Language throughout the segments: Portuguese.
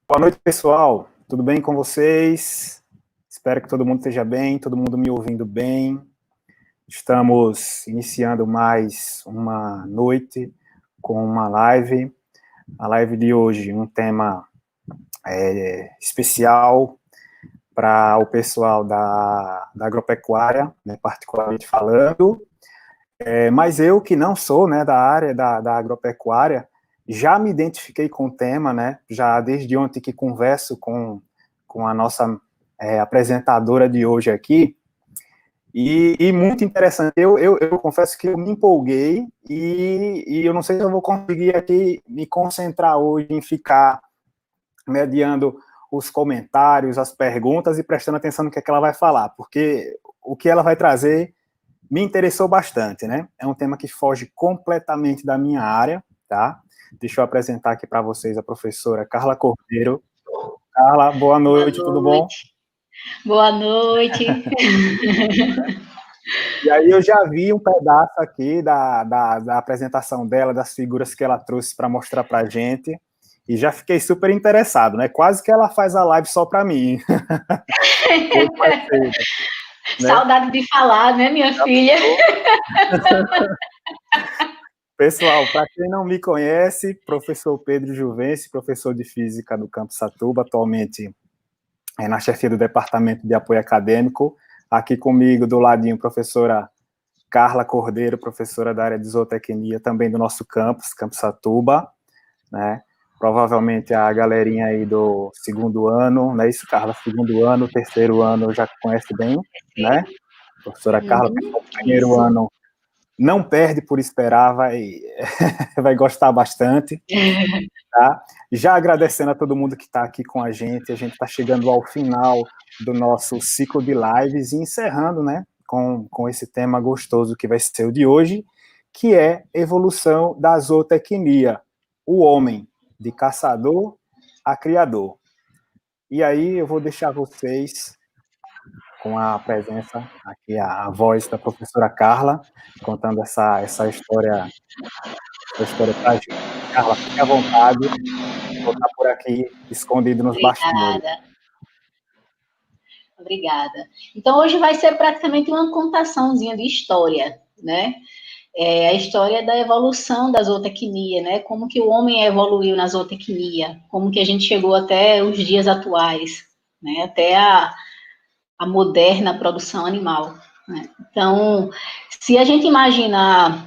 Boa noite, pessoal. Tudo bem com vocês? Espero que todo mundo esteja bem, todo mundo me ouvindo bem. Estamos iniciando mais uma noite com uma live. A live de hoje, um tema especial para o pessoal da agropecuária, né, particularmente falando. Mas eu, que não sou, né, da área da agropecuária, já me identifiquei com o tema, né, já desde ontem que converso com a nossa apresentadora de hoje aqui, e muito interessante. Eu confesso que eu me empolguei e eu não sei se eu vou conseguir aqui me concentrar hoje em ficar mediando os comentários, as perguntas e prestando atenção no que é que ela vai falar, porque o que ela vai trazer me interessou bastante, né? É um tema que foge completamente da minha área, tá? Deixa eu apresentar aqui para vocês a professora Carla Cordeiro. Carla, boa Boa noite, tudo bom? noite. Boa noite. E aí eu já vi um pedaço aqui da apresentação dela, das figuras que ela trouxe para mostrar para a gente, e já fiquei super interessado, né? Quase que ela faz a live só para mim. Hoje vai ser, né? Saudade de falar, né, minha filha? Pessoal, para quem não me conhece, professor Pedro Juvenci, professor de Física do Campus Satuba, atualmente na chefia do Departamento de Apoio Acadêmico. Aqui comigo, do ladinho, professora Carla Cordeiro, professora da área de zootecnia, também do nosso campus, Campus Satuba, né? Provavelmente a galerinha aí do segundo ano, não é isso, Carla? Segundo ano, terceiro ano, já conhece bem, né? Professora Carla, pessoal do primeiro Isso. ano não perde por esperar, vai gostar bastante, tá? Já agradecendo a todo mundo que está aqui com a gente está chegando ao final do nosso ciclo de lives e encerrando, né, com esse tema gostoso que vai ser o de hoje, que é evolução da zootecnia, o homem, de caçador a criador. E aí eu vou deixar vocês com a presença, aqui a voz da professora Carla, contando essa história para a gente. Carla, fique à vontade, vou estar por aqui escondido nos bastidores. Obrigada. Obrigada. Então, hoje vai ser praticamente uma contaçãozinha de história, né? A história da evolução da zootecnia, né? Como que o homem evoluiu na zootecnia, como que a gente chegou até os dias atuais, né? Até a moderna produção animal, né? Então, se a gente imaginar,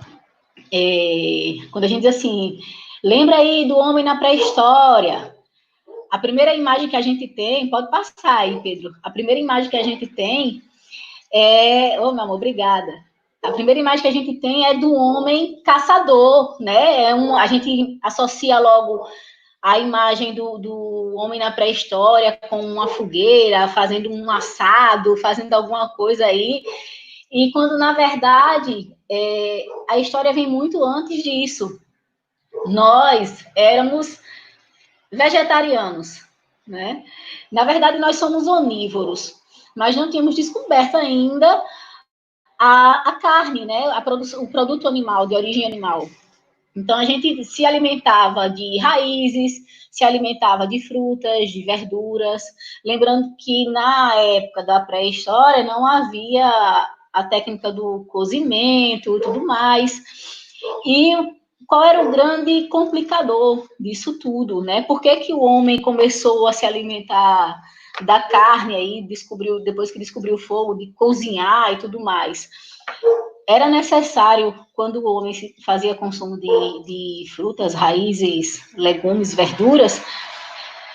quando a gente diz assim, lembra aí do homem na pré-história, a primeira imagem que a gente tem, pode passar aí, Pedro, a primeira imagem que a gente tem meu amor, obrigada. A primeira imagem que a gente tem é do homem caçador, né? A gente associa logo a imagem do homem na pré-história com uma fogueira, fazendo um assado, fazendo alguma coisa aí, e quando, na verdade, a história vem muito antes disso. Nós éramos vegetarianos, né? Na verdade, nós somos onívoros, mas não tínhamos descoberto ainda a carne, né? O produto animal, de origem animal. Então, a gente se alimentava de raízes, se alimentava de frutas, de verduras. Lembrando que na época da pré-história não havia a técnica do cozimento e tudo mais. E qual era o grande complicador disso tudo, né? Por que, que o homem começou a se alimentar da carne aí, depois que descobriu o fogo, de cozinhar e tudo mais? Era necessário, quando o homem fazia consumo de frutas, raízes, legumes, verduras,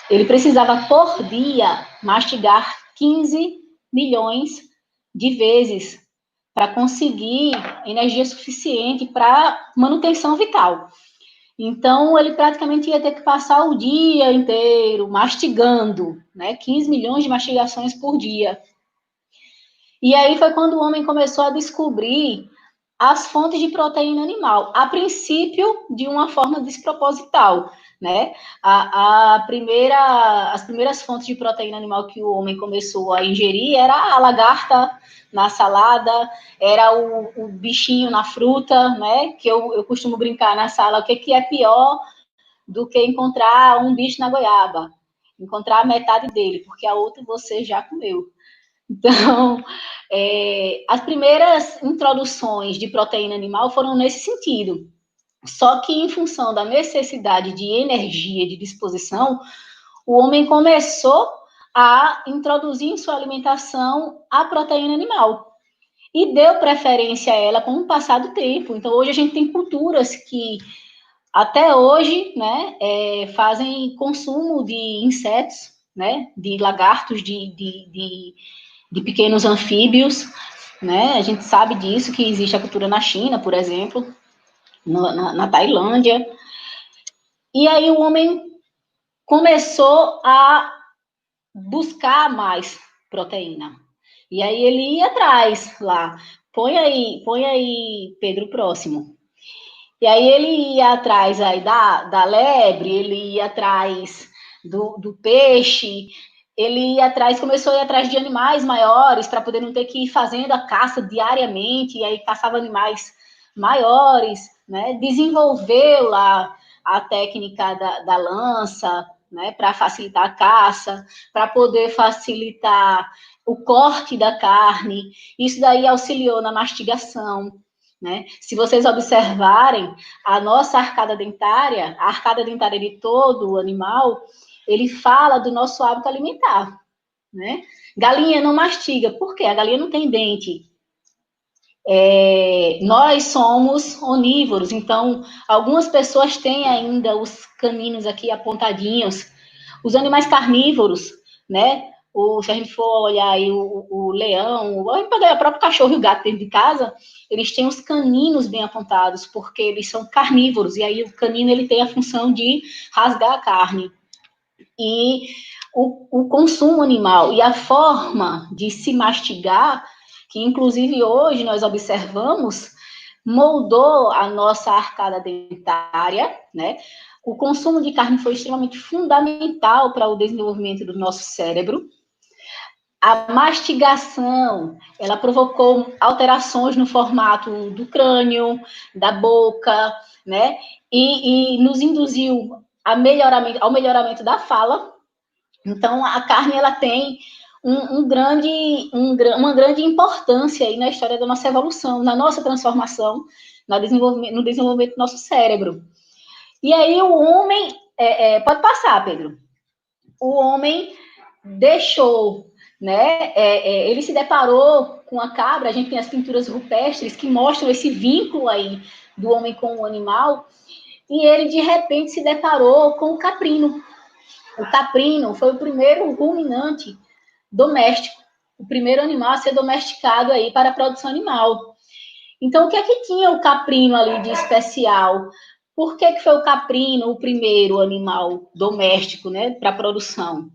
ele precisava, por dia, mastigar 15 milhões de vezes para conseguir energia suficiente para manutenção vital. Então, ele praticamente ia ter que passar o dia inteiro mastigando, né? 15 milhões de mastigações por dia. E aí foi quando o homem começou a descobrir as fontes de proteína animal, a princípio de uma forma desproposital, né? As primeiras fontes de proteína animal que o homem começou a ingerir era a lagarta na salada, era o bichinho na fruta, né? Que eu costumo brincar na sala, o que é pior do que encontrar um bicho na goiaba? encontrar a metade dele, porque a outra você já comeu. Então, as primeiras introduções de proteína animal foram nesse sentido. Só que, em função da necessidade de energia, de disposição, o homem começou a introduzir em sua alimentação a proteína animal. E deu preferência a ela com o passar do tempo. Então, hoje a gente tem culturas que, até hoje, né, fazem consumo de insetos, né, de lagartos, de pequenos anfíbios, né? A gente sabe disso, que existe a cultura na China, por exemplo, na Tailândia. E aí o homem começou a buscar mais proteína. E aí ele ia atrás lá. Põe aí, Pedro, próximo. E aí ele ia atrás aí da lebre, ele ia atrás do peixe, ele ia atrás, começou a ir atrás de animais maiores para poder não ter que ir fazendo a caça diariamente, e aí caçava animais maiores, né? Desenvolveu lá a técnica da lança, né? Para facilitar a caça, para poder facilitar o corte da carne. Isso daí auxiliou na mastigação, né? Se vocês observarem, a nossa arcada dentária, a arcada dentária de todo o animal, ele fala do nosso hábito alimentar, né? Galinha não mastiga, por quê? A galinha não tem dente. Nós somos onívoros, então algumas pessoas têm ainda os caninos aqui apontadinhos. Os animais carnívoros, né? Se a gente for olhar aí o leão, o próprio cachorro e o gato dentro de casa, eles têm os caninos bem apontados, porque eles são carnívoros, e aí o canino ele tem a função de rasgar a carne. E o consumo animal e a forma de se mastigar, que inclusive hoje nós observamos, moldou a nossa arcada dentária, né? O consumo de carne foi extremamente fundamental para o desenvolvimento do nosso cérebro. A mastigação, ela provocou alterações no formato do crânio, da boca, né? E nos induziu ao melhoramento da fala. Então, a carne, ela tem uma grande importância aí na história da nossa evolução, na nossa transformação, no desenvolvimento do nosso cérebro. E aí, o homem... pode passar, Pedro. O homem deixou, né? Ele se deparou com a cabra. A gente tem as pinturas rupestres que mostram esse vínculo aí do homem com o animal. E ele, de repente, se deparou com o caprino. O caprino foi o primeiro ruminante doméstico, o primeiro animal a ser domesticado aí para a produção animal. Então, o que é que tinha o caprino ali de especial? Por que foi o caprino o primeiro animal doméstico, né, para a produção?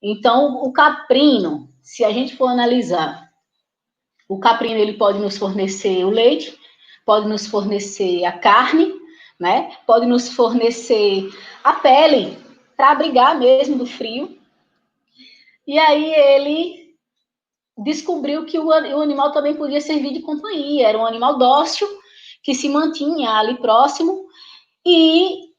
Então, o caprino, se a gente for analisar, o caprino ele pode nos fornecer o leite, pode nos fornecer a carne, né? Pode nos fornecer a pele para abrigar mesmo do frio. E aí ele descobriu que o animal também podia servir de companhia, era um animal dócil que se mantinha ali próximo e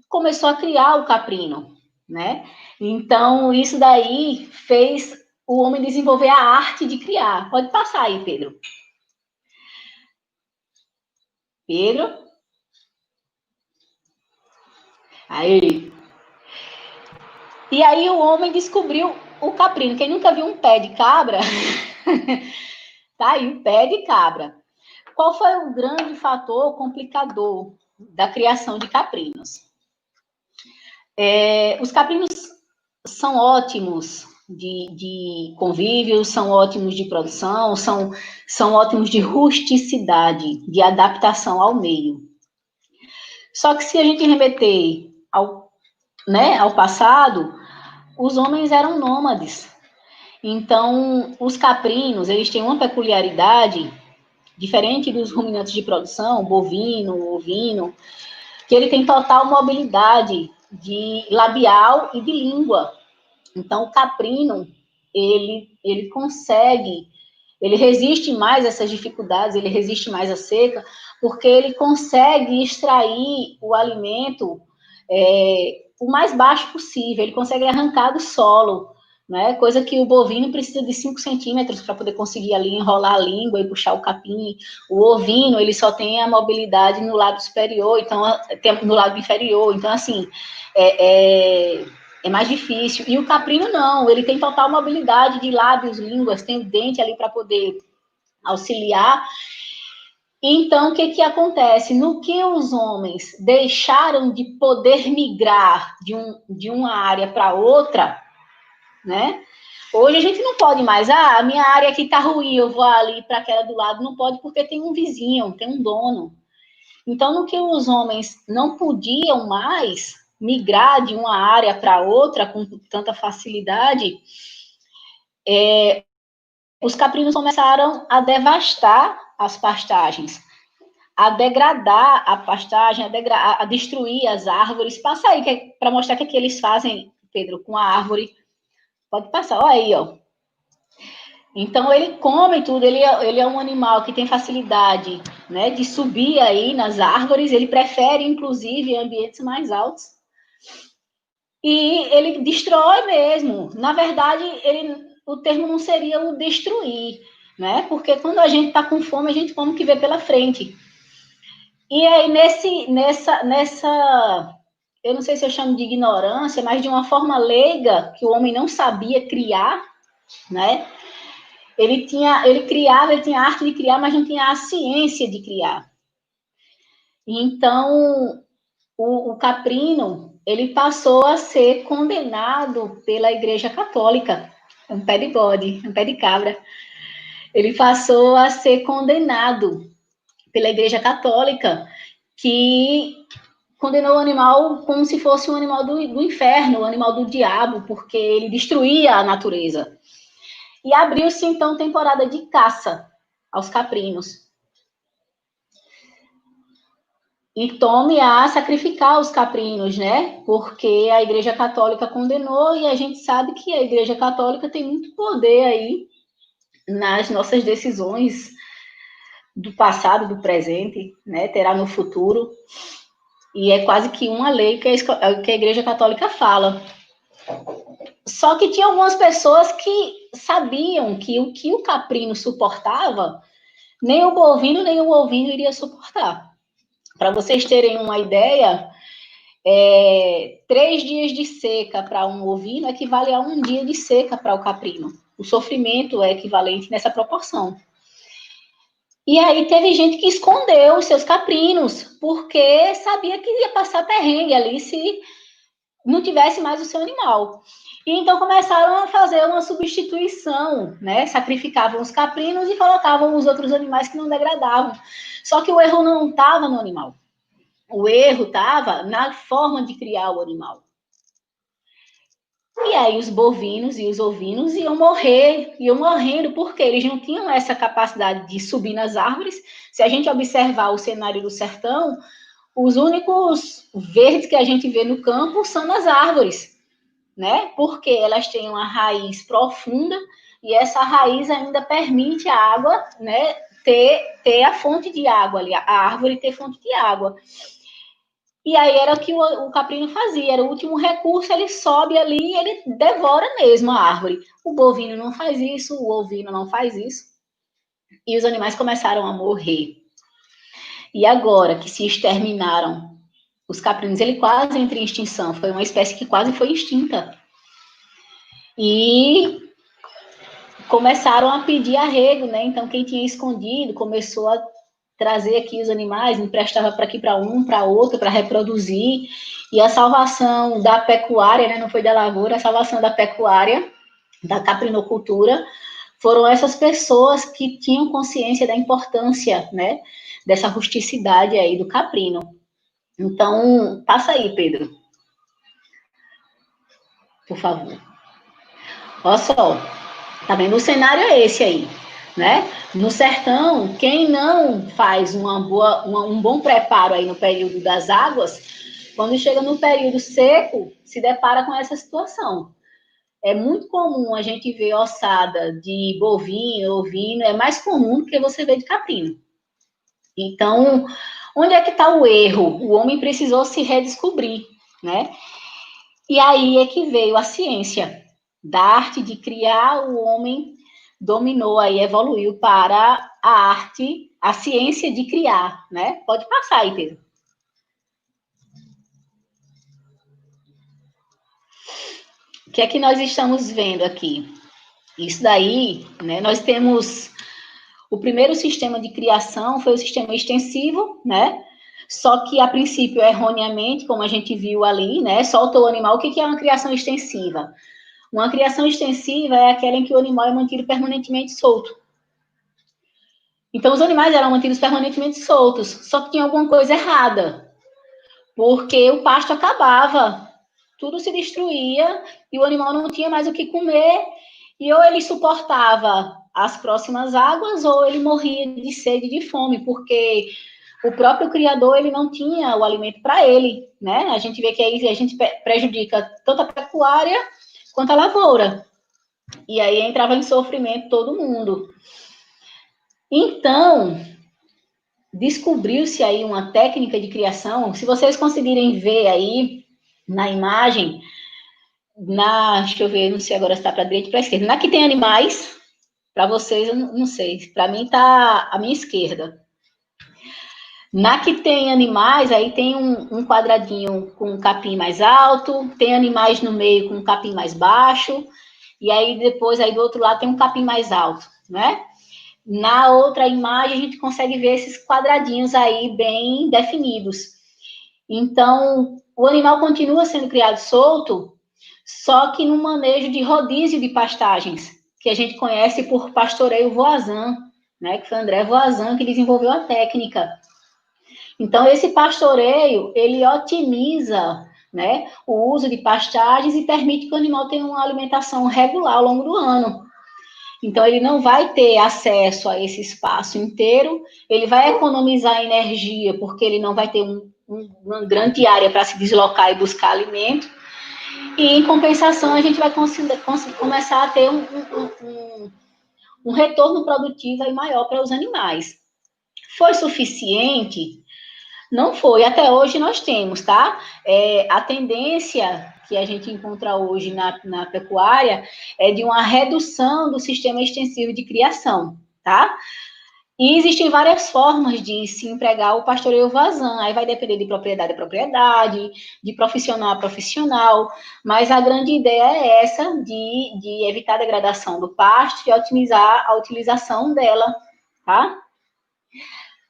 começou a criar o caprino, né? Então, isso daí fez o homem desenvolver a arte de criar. Pode passar aí, Pedro. Pedro? Aí. E aí o homem descobriu o caprino. Quem nunca viu um pé de cabra, tá aí, o pé de cabra. Qual foi o grande fator complicador da criação de caprinos? Os caprinos são ótimos de convívio, são ótimos de produção, são ótimos de rusticidade, de adaptação ao meio. Só que se a gente remeter ao passado, os homens eram nômades. Então, os caprinos, eles têm uma peculiaridade diferente dos ruminantes de produção, bovino, ovino, que ele tem total mobilidade de labial e de língua. Então, o caprino, ele consegue, ele resiste mais a essas dificuldades, ele resiste mais à seca, porque ele consegue extrair o alimento o mais baixo possível, ele consegue arrancar do solo, né? Coisa que o bovino precisa de 5 centímetros para poder conseguir ali enrolar a língua e puxar o capim. O ovino, ele só tem a mobilidade no lado superior, então, no lado inferior. Então, assim, é mais difícil. E o caprino não, ele tem total mobilidade de lábios, línguas, tem o dente ali para poder auxiliar. Então, o que acontece? No que os homens deixaram de poder migrar de uma área para outra, né? Hoje a gente não pode mais, a minha área aqui está ruim, eu vou ali para aquela do lado, não pode porque tem um vizinho, tem um dono. Então, no que os homens não podiam mais migrar de uma área para outra com tanta facilidade, os caprinos começaram a devastar as pastagens, a degradar a pastagem, a destruir as árvores. Passa aí, para mostrar o que eles fazem, Pedro, com a árvore. Pode passar, olha aí, ó. Então, ele come tudo, ele é um animal que tem facilidade, né, de subir aí nas árvores, ele prefere, inclusive, ambientes mais altos. E ele destrói mesmo. Na verdade, o termo não seria o destruir, né, porque quando a gente está com fome, a gente come o que vê pela frente. E aí, nessa, eu não sei se eu chamo de ignorância, mas de uma forma leiga, que o homem não sabia criar, né, ele tinha a arte de criar, mas não tinha a ciência de criar. Então, o caprino, ele passou a ser condenado pela Igreja Católica, um pé de bode, um pé de cabra. Ele passou a ser condenado pela Igreja Católica, que condenou o animal como se fosse um animal do inferno, um animal do diabo, porque ele destruía a natureza. E abriu-se, então, temporada de caça aos caprinos. E tome a sacrificar os caprinos, né? Porque a Igreja Católica condenou e a gente sabe que a Igreja Católica tem muito poder aí nas nossas decisões do passado, do presente, né? Terá no futuro. E é quase que uma lei que a Igreja Católica fala. Só que tinha algumas pessoas que sabiam que o que o caprino suportava, nem o bovino, nem o ovino iria suportar. Para vocês terem uma ideia, 3 dias de seca para um ovino equivale a 1 dia de seca para o caprino. O sofrimento é equivalente nessa proporção. E aí teve gente que escondeu os seus caprinos, porque sabia que ia passar perrengue ali se não tivesse mais o seu animal. E então começaram a fazer uma substituição, né? Sacrificavam os caprinos e colocavam os outros animais que não degradavam. Só que o erro não estava no animal. O erro estava na forma de criar o animal. E aí os bovinos e os ovinos iam morrendo, porque eles não tinham essa capacidade de subir nas árvores. Se a gente observar o cenário do sertão, os únicos verdes que a gente vê no campo são nas árvores, né? Porque elas têm uma raiz profunda e essa raiz ainda permite a água, né, ter a fonte de água ali, a árvore ter fonte de água. E aí era o que o caprino fazia, era o último recurso, ele sobe ali e ele devora mesmo a árvore. O bovino não faz isso, o ovino não faz isso. E os animais começaram a morrer. E agora que se exterminaram os caprinos, ele quase entra em extinção, foi uma espécie que quase foi extinta. E começaram a pedir arrego, né? Então quem tinha escondido começou a trazer aqui os animais, emprestava para aqui para um, para outro, para reproduzir. E a salvação da pecuária, né, não foi da lavoura, a salvação da pecuária, da caprinocultura, foram essas pessoas que tinham consciência da importância, né, dessa rusticidade aí do caprino. Então, passa aí, Pedro. Por favor. Olha só, tá vendo? O cenário é esse aí, né? No sertão, quem não faz um bom preparo aí no período das águas, quando chega no período seco, se depara com essa situação. É muito comum a gente ver ossada de bovino, ovino, é mais comum do que você vê de caprino. Então, onde é que está o erro? O homem precisou se redescobrir, né? E aí é que veio a ciência da arte de criar, o homem dominou aí, evoluiu para a arte, a ciência de criar, né? Pode passar aí, Pedro. O que é que nós estamos vendo aqui? Isso daí, né? Nós temos o primeiro sistema de criação foi o sistema extensivo, né? Só que a princípio, erroneamente, como a gente viu ali, né? Solta o animal. O que é uma criação extensiva? Uma criação extensiva é aquela em que o animal é mantido permanentemente solto. Então, os animais eram mantidos permanentemente soltos, só que tinha alguma coisa errada, porque o pasto acabava, tudo se destruía e o animal não tinha mais o que comer, e ou ele suportava as próximas águas ou ele morria de sede e de fome, porque o próprio criador ele não tinha o alimento para ele, né? A gente vê que aí a gente prejudica tanto a pecuária quanto a lavoura. E aí entrava em sofrimento todo mundo. Então, descobriu-se aí uma técnica de criação. Se vocês conseguirem ver aí na imagem, deixa eu ver, não sei agora se está para a direita ou para a esquerda. Na que tem animais, para vocês, eu não sei. Para mim está à minha esquerda. Na que tem animais, aí tem um quadradinho com um capim mais alto, tem animais no meio com um capim mais baixo, e aí depois aí do outro lado tem um capim mais alto, né? Na outra imagem a gente consegue ver esses quadradinhos aí bem definidos. Então, o animal continua sendo criado solto, só que no manejo de rodízio de pastagens, que a gente conhece por pastoreio voisin, né? Que foi André Voisin que desenvolveu a técnica. Então, esse pastoreio, ele otimiza, né, o uso de pastagens e permite que o animal tenha uma alimentação regular ao longo do ano. Então, ele não vai ter acesso a esse espaço inteiro, ele vai economizar energia, porque ele não vai ter uma grande área para se deslocar e buscar alimento. E, em compensação, a gente vai começar a ter um retorno produtivo aí maior para os animais. Foi suficiente? Não foi. Até hoje nós temos, tá? A tendência que a gente encontra hoje na pecuária é de uma redução do sistema extensivo de criação, tá? E existem várias formas de se empregar o pastoreio vazão. Aí vai depender de propriedade a propriedade, de profissional a profissional, mas a grande ideia é essa, de evitar a degradação do pasto e otimizar a utilização dela, tá?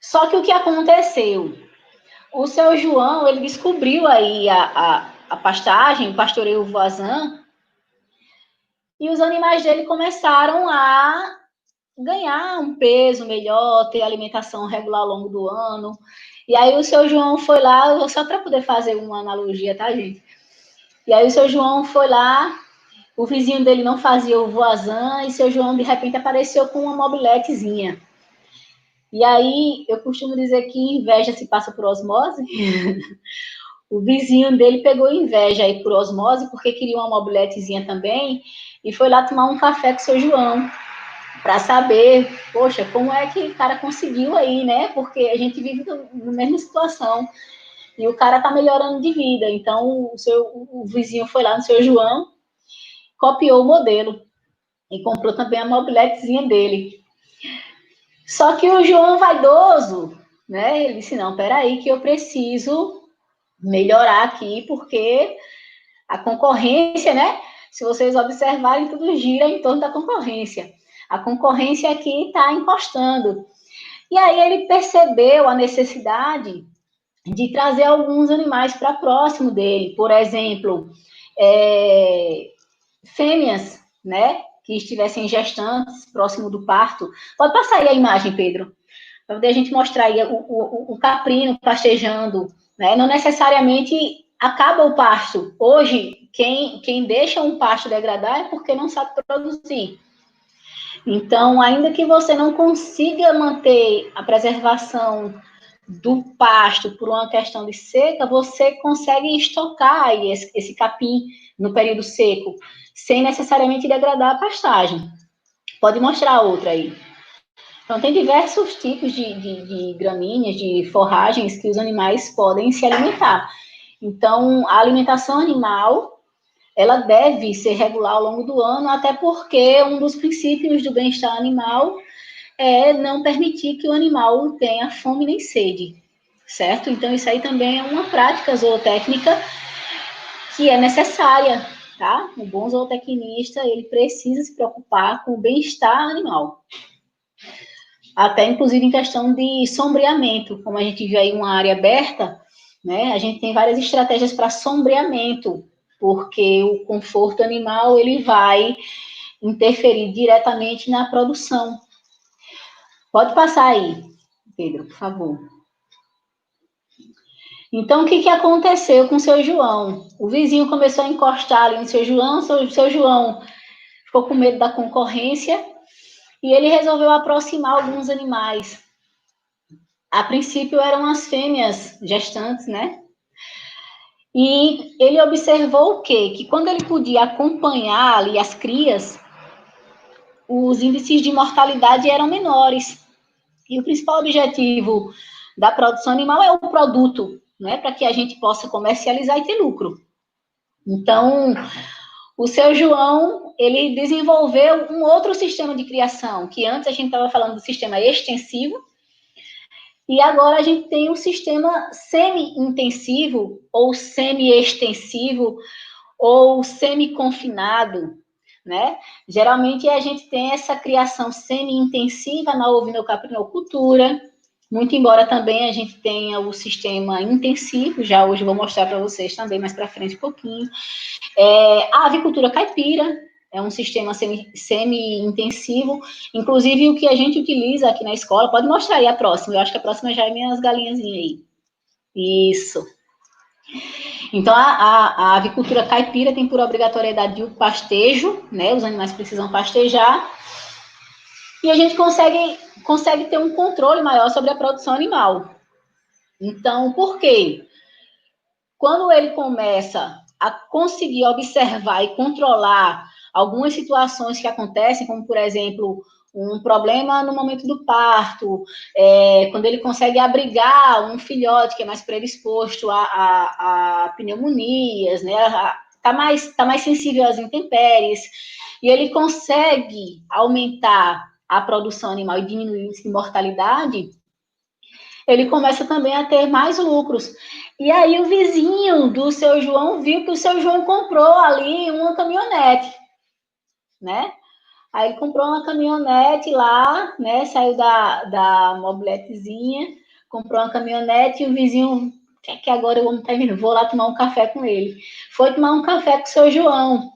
Só que o que aconteceu? O seu João, ele descobriu aí a pastagem, o pastoreio voisin, e os animais dele começaram a ganhar um peso melhor, ter alimentação regular ao longo do ano. E aí o seu João foi lá, só para poder fazer uma analogia, tá, gente? E aí o seu João foi lá, o vizinho dele não fazia o voisin, e o seu João, de repente, apareceu com uma mobiletezinha. E aí, eu costumo dizer que inveja se passa por osmose. O vizinho dele pegou inveja aí por osmose, porque queria uma mobiletezinha também, e foi lá tomar um café com o seu João, para saber, poxa, como é que o cara conseguiu aí, né? Porque a gente vive na mesma situação, e o cara tá melhorando de vida. Então, o vizinho foi lá no seu João, copiou o modelo, e comprou também a mobiletezinha dele. Só que o João vaidoso, né? Ele disse, não, peraí, que eu preciso melhorar aqui, porque a concorrência, né? Se vocês observarem, tudo gira em torno da concorrência. A concorrência aqui está encostando. E aí ele percebeu a necessidade de trazer alguns animais para próximo dele. Por exemplo, fêmeas, né? Que estivessem gestantes, próximo do parto. Pode passar aí a imagem, Pedro, para poder a gente mostrar aí o caprino pastejando, né? Não necessariamente acaba o pasto. Hoje, quem deixa um pasto degradar é porque não sabe produzir. Então, ainda que você não consiga manter a preservação do pasto por uma questão de seca, você consegue estocar aí esse capim no período seco, sem necessariamente degradar a pastagem. Pode mostrar outra aí. Então, tem diversos tipos de gramíneas, de forragens que os animais podem se alimentar. Então, a alimentação animal ela deve ser regular ao longo do ano, até porque um dos princípios do bem-estar animal é não permitir que o animal tenha fome nem sede, certo? Então, isso aí também é uma prática zootécnica que é necessária, tá? O bom zootecnista, ele precisa se preocupar com o bem-estar animal. Até, inclusive, em questão de sombreamento, como a gente viu aí uma área aberta, né? A gente tem várias estratégias para sombreamento, porque o conforto animal, ele vai interferir diretamente na produção. Pode passar aí, Pedro, por favor. Então, o que aconteceu com o seu João? O vizinho começou a encostar ali no seu João, seu João ficou com medo da concorrência e ele resolveu aproximar alguns animais. A princípio eram as fêmeas gestantes, né? E ele observou o quê? Que quando ele podia acompanhar ali as crias, os índices de mortalidade eram menores. E o principal objetivo da produção animal é o produto, né? Para que a gente possa comercializar e ter lucro. Então, o seu João, ele desenvolveu um outro sistema de criação, que antes a gente estava falando do sistema extensivo, e agora a gente tem um sistema semi-intensivo, ou semi-extensivo, ou semi-confinado, né? Geralmente a gente tem essa criação semi-intensiva na ovinocaprinocultura, muito embora também a gente tenha o sistema intensivo, já hoje eu vou mostrar para vocês também mais para frente um pouquinho. A avicultura caipira é um sistema semi-intensivo, inclusive o que a gente utiliza aqui na escola, pode mostrar aí a próxima, eu acho que a próxima já é minhas galinhazinhas aí. Isso. Então, a avicultura caipira tem por obrigatoriedade o pastejo, né? Os animais precisam pastejar, e a gente consegue ter um controle maior sobre a produção animal. Então, por quê? Quando ele começa a conseguir observar e controlar algumas situações que acontecem, como, por exemplo, um problema no momento do parto, quando ele consegue abrigar um filhote que é mais predisposto a pneumonias, né? Tá mais sensível às intempéries, e ele consegue aumentar a produção animal e diminuir o índice de mortalidade, ele começa também a ter mais lucros. E aí o vizinho do seu João viu que o seu João comprou ali uma caminhonete, né? Aí ele comprou uma caminhonete lá, né? Saiu da mobiletezinha, comprou uma caminhonete e o vizinho, que agora eu vou lá tomar um café com ele. Foi tomar um café com o seu João.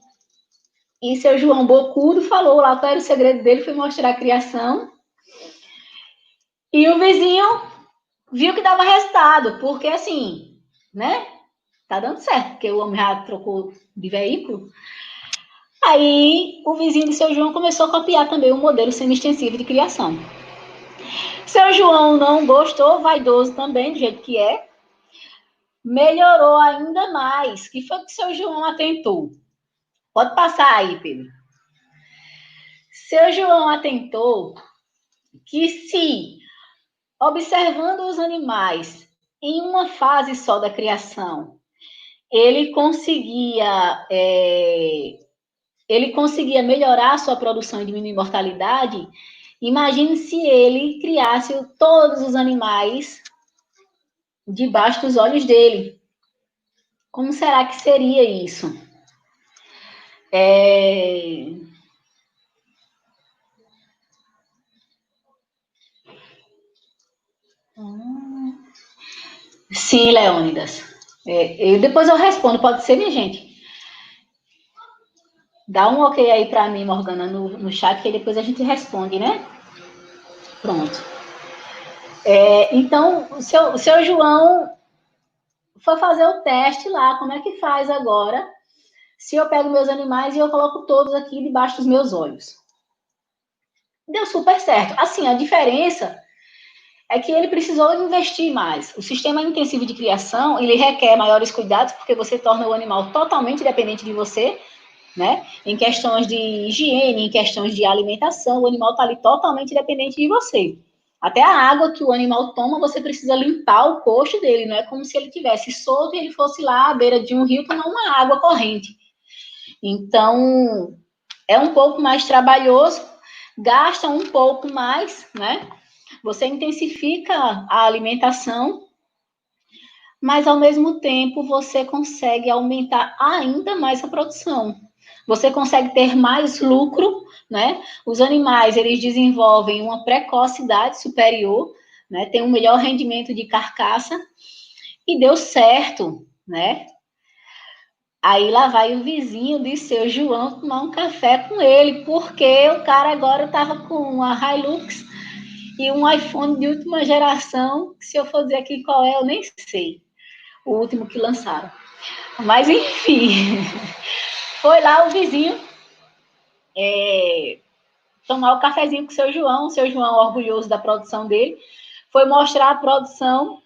E seu João bocudo falou lá qual era o segredo dele, foi mostrar a criação. E o vizinho viu que dava resultado, porque assim, né? Tá dando certo, porque o homem já trocou de veículo. Aí o vizinho do seu João começou a copiar também o modelo semi-extensivo de criação. Seu João não gostou, vaidoso também, do jeito que é, melhorou ainda mais. Que foi que seu João atentou? Pode passar aí, Pedro. Seu João atentou que se, observando os animais em uma fase só da criação, ele conseguia melhorar a sua produção e diminuir a mortalidade. Imagine se ele criasse todos os animais debaixo dos olhos dele. Como será que seria isso? Sim, Leônidas. Depois eu respondo, pode ser, minha gente? Dá um ok aí para mim, Morgana, no chat, que aí depois a gente responde, né? Pronto. Então, o seu João foi fazer o teste lá, como é que faz agora, se eu pego meus animais e eu coloco todos aqui debaixo dos meus olhos. Deu super certo. Assim, a diferença é que ele precisou investir mais. O sistema intensivo de criação, ele requer maiores cuidados, porque você torna o animal totalmente dependente de você, né? Em questões de higiene, em questões de alimentação, o animal está ali totalmente dependente de você. Até a água que o animal toma, você precisa limpar o coxo dele, não é como se ele tivesse solto e ele fosse lá à beira de um rio tomar uma água corrente. Então, é um pouco mais trabalhoso, gasta um pouco mais, né? Você intensifica a alimentação, mas ao mesmo tempo você consegue aumentar ainda mais a produção. Você consegue ter mais lucro, né? Os animais, eles desenvolvem uma precocidade superior, né? Tem um melhor rendimento de carcaça e deu certo, né? Aí lá vai o vizinho de seu João tomar um café com ele, porque o cara agora estava com uma Hilux e um iPhone de última geração, que se eu for dizer aqui qual é, eu nem sei, o último que lançaram. Mas, enfim, foi lá o vizinho tomar o cafezinho com o seu João orgulhoso da produção dele, foi mostrar a produção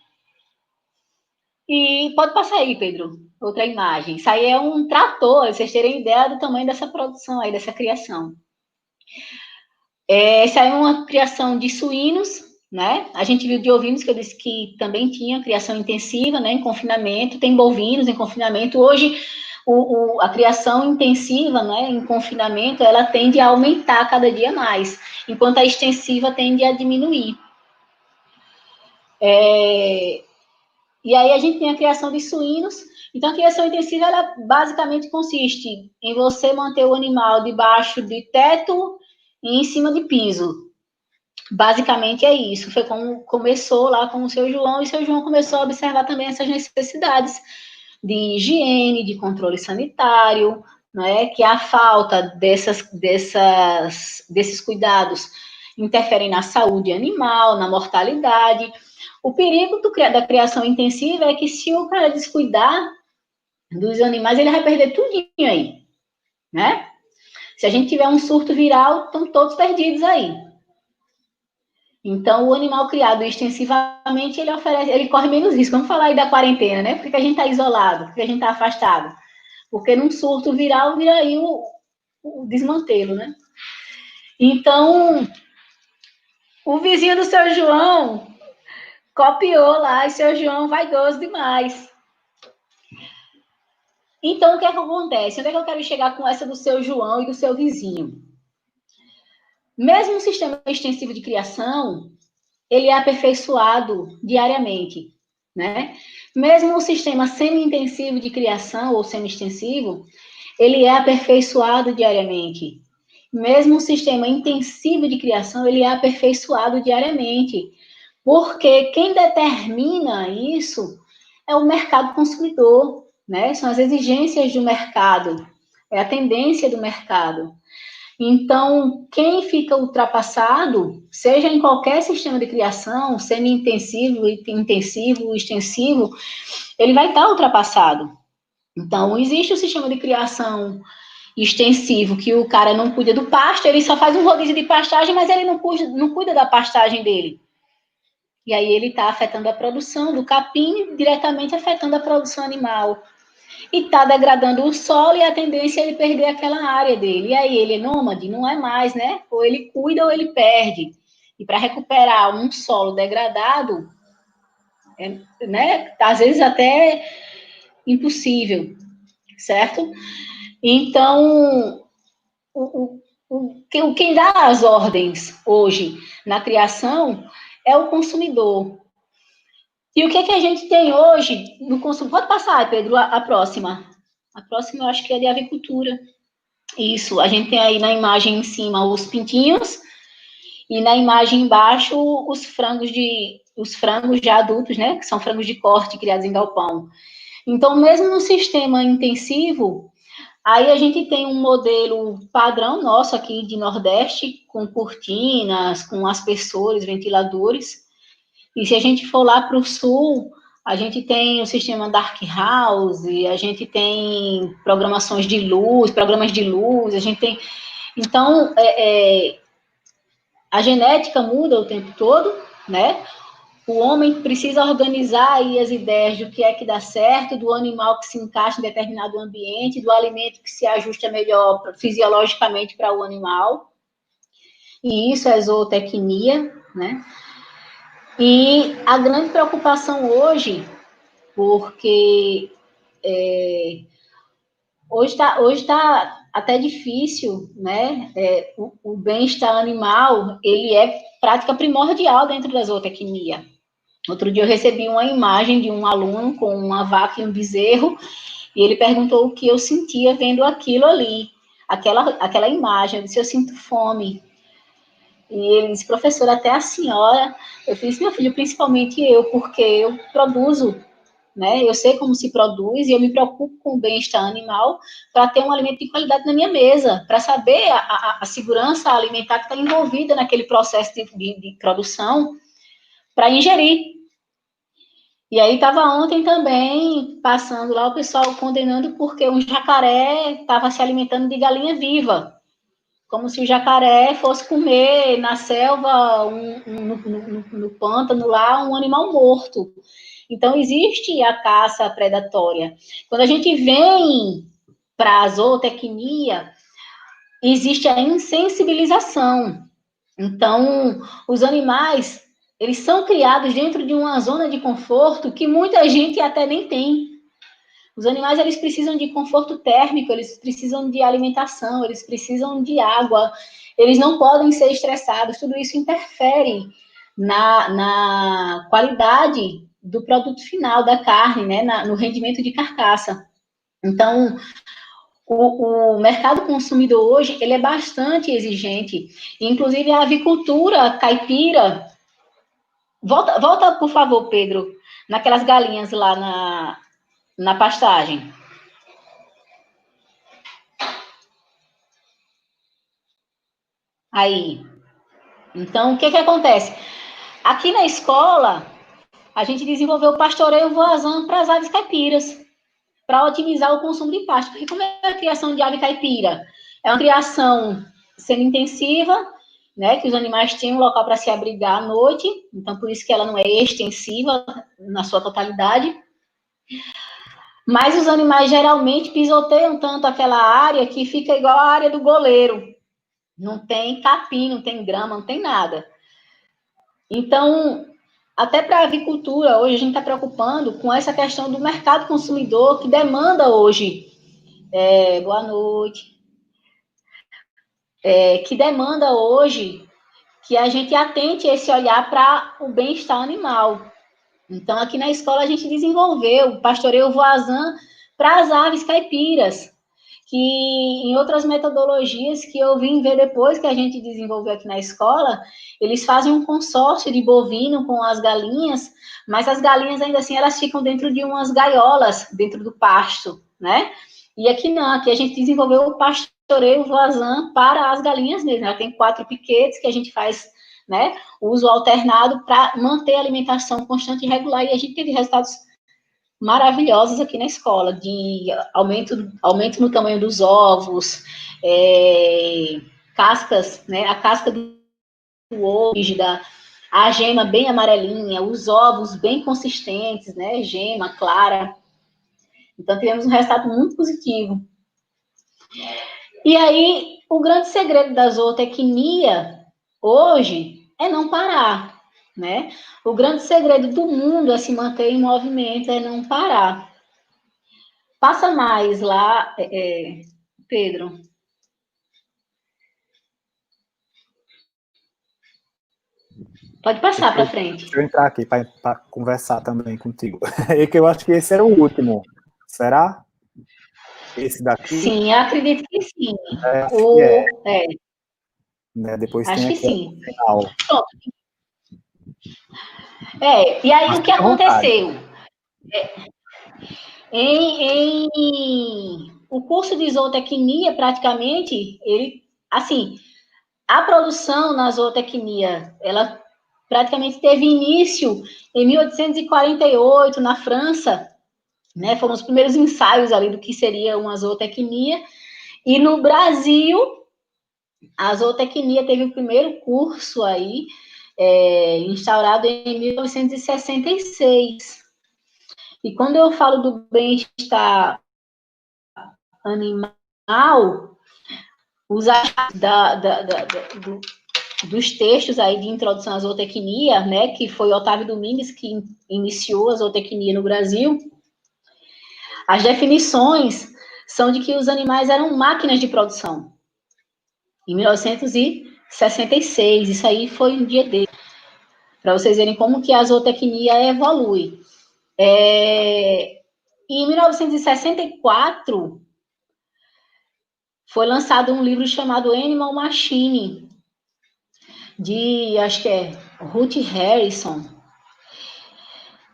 e pode passar aí, Pedro, outra imagem. Isso aí é um trator, vocês terem ideia do tamanho dessa produção aí, dessa criação. Essa é uma criação de suínos, né? A gente viu de ovinos, que eu disse que também tinha criação intensiva, né? Em confinamento, tem bovinos em confinamento. Hoje, a criação intensiva, né? Em confinamento, ela tende a aumentar cada dia mais, enquanto a extensiva tende a diminuir. E aí a gente tem a criação de suínos. Então, a criação intensiva, ela basicamente consiste em você manter o animal debaixo de teto e em cima de piso. Basicamente é isso. Foi como começou lá com o seu João, e o seu João começou a observar também essas necessidades de higiene, de controle sanitário, né, que a falta desses cuidados interferem na saúde animal, na mortalidade. O perigo da criação intensiva é que se o cara descuidar dos animais, ele vai perder tudinho aí, né? Se a gente tiver um surto viral, estão todos perdidos aí. Então, o animal criado extensivamente, ele corre menos risco. Vamos falar aí da quarentena, né? Por que a gente está isolado? Por que a gente está afastado? Porque num surto viral vira aí o desmantelo, né? Então, o vizinho do seu João copiou lá, e seu João vaidoso demais. Então, o que é que acontece? Onde é que eu quero chegar com essa do seu João e do seu vizinho? Mesmo um sistema extensivo de criação, ele é aperfeiçoado diariamente, né? Mesmo o sistema semi-intensivo de criação ou semi-extensivo, ele é aperfeiçoado diariamente. Mesmo o sistema intensivo de criação, ele é aperfeiçoado diariamente. Porque quem determina isso é o mercado consumidor, né? São as exigências do mercado, é a tendência do mercado. Então, quem fica ultrapassado, seja em qualquer sistema de criação, semi-intensivo, intensivo, extensivo, ele vai estar ultrapassado. Então, existe o sistema de criação extensivo, que o cara não cuida do pasto, ele só faz um rodízio de pastagem, mas ele não cuida da pastagem dele. E aí ele está afetando a produção do capim, diretamente afetando a produção animal. E está degradando o solo, e a tendência é ele perder aquela área dele. E aí ele é nômade? Não é mais, né? Ou ele cuida ou ele perde. E para recuperar um solo degradado, né? Às vezes até impossível, certo? Então, quem dá as ordens hoje na criação é o consumidor. E o que a gente tem hoje no consumo? Pode passar, Pedro, a próxima. A próxima eu acho que é de avicultura. Isso, a gente tem aí na imagem em cima os pintinhos e na imagem embaixo os frangos já adultos, né? Que são frangos de corte criados em galpão. Então, mesmo no sistema intensivo, aí a gente tem um modelo padrão nosso aqui de Nordeste, com cortinas, com aspersores, ventiladores. E se a gente for lá para o sul, a gente tem o sistema Dark House, a gente tem programas de luz, a gente tem... Então, a genética muda o tempo todo, né? O homem precisa organizar aí as ideias do que é que dá certo, do animal que se encaixa em determinado ambiente, do alimento que se ajusta melhor fisiologicamente para o animal. E isso é zootecnia, né? E a grande preocupação hoje, porque Hoje tá até difícil, né? O bem-estar animal, ele é prática primordial dentro da zootecnia. Outro dia eu recebi uma imagem de um aluno com uma vaca e um bezerro, e ele perguntou o que eu sentia vendo aquilo ali, aquela imagem. Eu disse, eu sinto fome. E ele disse, professora, até a senhora. Eu fiz, meu filho, principalmente eu, porque eu produzo, né? Eu sei como se produz e eu me preocupo com o bem-estar animal para ter um alimento de qualidade na minha mesa, para saber a segurança alimentar que está envolvida naquele processo de produção para ingerir. E aí estava ontem também passando lá o pessoal condenando porque um jacaré estava se alimentando de galinha viva, como se o jacaré fosse comer na selva, no pântano lá, um animal morto. Então, existe a caça predatória. Quando a gente vem para a zootecnia, existe a insensibilização. Então, os animais, eles são criados dentro de uma zona de conforto que muita gente até nem tem. Os animais, eles precisam de conforto térmico, eles precisam de alimentação, eles precisam de água, eles não podem ser estressados, tudo isso interfere na qualidade do produto final da carne, né, no rendimento de carcaça. Então, o mercado consumidor hoje, ele é bastante exigente, inclusive a avicultura caipira. Volta por favor, Pedro, naquelas galinhas lá na pastagem. Aí. Então, o que acontece? Aqui na escola, a gente desenvolveu o pastoreio voazão para as aves caipiras, para otimizar o consumo de pasto. Porque como é a criação de ave caipira? É uma criação semi-intensiva, né, que os animais têm um local para se abrigar à noite, então por isso que ela não é extensiva na sua totalidade. Mas os animais geralmente pisoteiam tanto aquela área que fica igual a área do goleiro. Não tem capim, não tem grama, não tem nada. Então, até para a avicultura, hoje a gente está preocupando com essa questão do mercado consumidor que demanda hoje, boa noite, que demanda hoje que a gente atente esse olhar para o bem-estar animal. Então, aqui na escola a gente desenvolveu o pastoreio voazã para as aves caipiras, que em outras metodologias que eu vim ver depois que a gente desenvolveu aqui na escola, eles fazem um consórcio de bovino com as galinhas, mas as galinhas ainda assim elas ficam dentro de umas gaiolas, dentro do pasto, né? E aqui não, aqui a gente desenvolveu o pastoreio voazã para as galinhas mesmo. Ela tem 4 piquetes que a gente faz, né, uso alternado para manter a alimentação constante e regular, e a gente teve resultados maravilhosos aqui na escola, de aumento no tamanho dos ovos, cascas, né, a casca do ovo rígida, a gema bem amarelinha, os ovos bem consistentes, né, gema clara. Então, tivemos um resultado muito positivo. E aí, o grande segredo da zootecnia, hoje, é não parar, né? O grande segredo do mundo é se manter em movimento, é não parar. Passa mais lá, Pedro. Pode passar para frente. Deixa eu entrar aqui para conversar também contigo. É que eu acho que esse era o último. Será? Esse daqui? Sim, eu acredito que sim. Acho que é. É. Né? Depois Acho tem que aqui sim. final. Pronto. E aí Mas o que fica à vontade. aconteceu? O curso de zootecnia, praticamente, ele, assim, a produção na zootecnia, ela praticamente teve início em 1848, na França, né? Foram os primeiros ensaios ali do que seria uma zootecnia. E no Brasil, a zootecnia teve o primeiro curso aí, instaurado em 1966. E quando eu falo do bem-estar animal, os dos textos aí de introdução à zootecnia, né, que foi Otávio Domingues que iniciou a zootecnia no Brasil, as definições são de que os animais eram máquinas de produção. Em 1966, isso aí foi um dia dele, para vocês verem como que a zootecnia evolui. Em 1964, foi lançado um livro chamado Animal Machine, de, acho que é Ruth Harrison.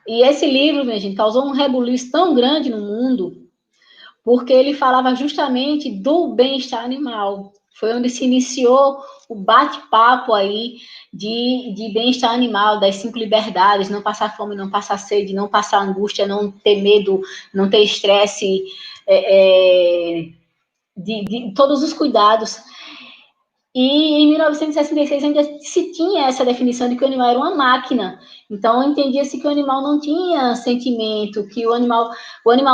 E esse livro, minha gente, causou um rebuliço tão grande no mundo, porque ele falava justamente do bem-estar animal. Foi onde se iniciou o bate-papo aí de bem-estar animal, das 5 liberdades, não passar fome, não passar sede, não passar angústia, não ter medo, não ter estresse, de todos os cuidados. E em 1966 ainda se tinha essa definição de que o animal era uma máquina. Então entendia-se que o animal não tinha sentimento, que o animal